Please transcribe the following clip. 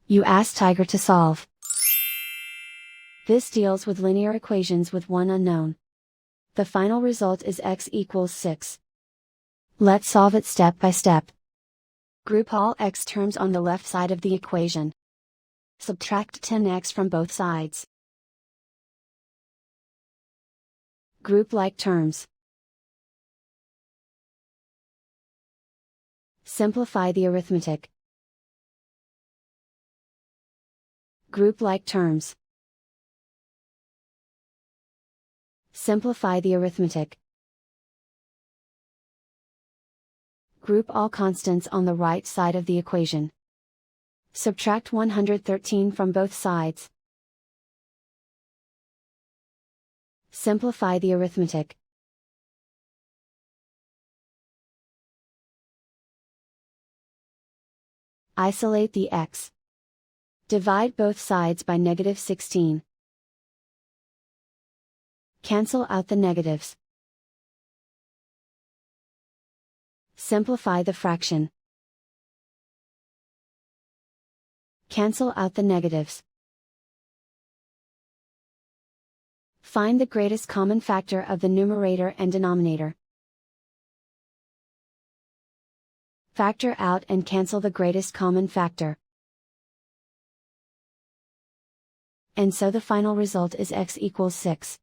You ask Tiger to solve. This deals with linear equations with one unknown. The final result is x equals 6. Let's solve it step by step. Group all x terms on the left side of the equation. Subtract 10x from both sides. Group like terms. Simplify the arithmetic. Group like terms. Simplify the arithmetic. Group all constants on the right side of the equation. Subtract 113 from both sides. Simplify the arithmetic. Isolate the x. Divide both sides by -16. Cancel out the negatives. Simplify the fraction. Cancel out the negatives. Find the greatest common factor of the numerator and denominator. Factor out and cancel the greatest common factor. And so the final result is x equals 6.